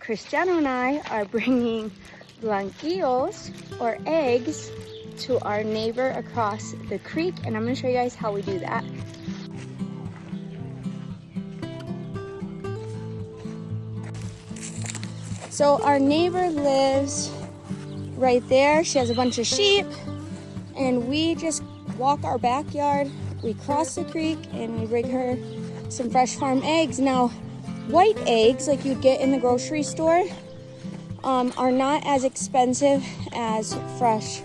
Cristiano and I are bringing blanquillos or eggs to our neighbor across the creek, and I'm gonna show you guys how we do that. So our neighbor lives right there. She has a bunch of sheep, and we just walk our backyard, we cross the creek, and we bring her some fresh farm eggs. Now, white eggs like you'd get in the grocery store are not as expensive as fresh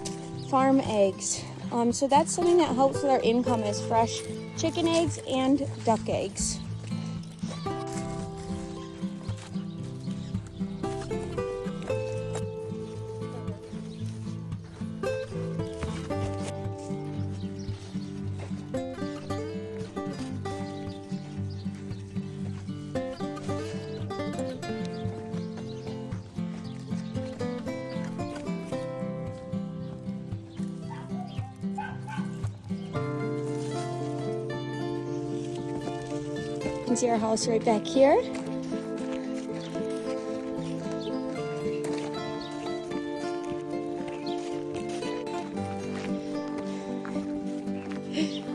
farm eggs. So that's something that helps with our income, is fresh chicken eggs and duck eggs. You can see our house right back here.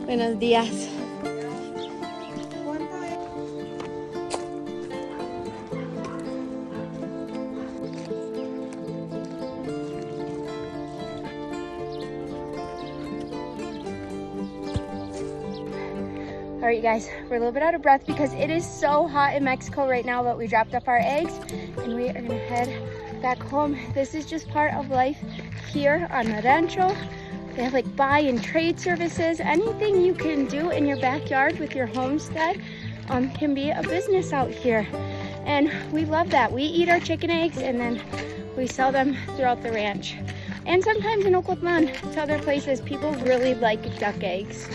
Buenos días. All right, you guys, we're a little bit out of breath because it is so hot in Mexico right now, but we dropped off our eggs and we are gonna head back home. This is just part of life here on the rancho. They have like buy and trade services. Anything you can do in your backyard with your homestead can be a business out here. And we love that. We eat our chicken eggs and then we sell them throughout the ranch. And sometimes in Ocotlán to other places, people really like duck eggs.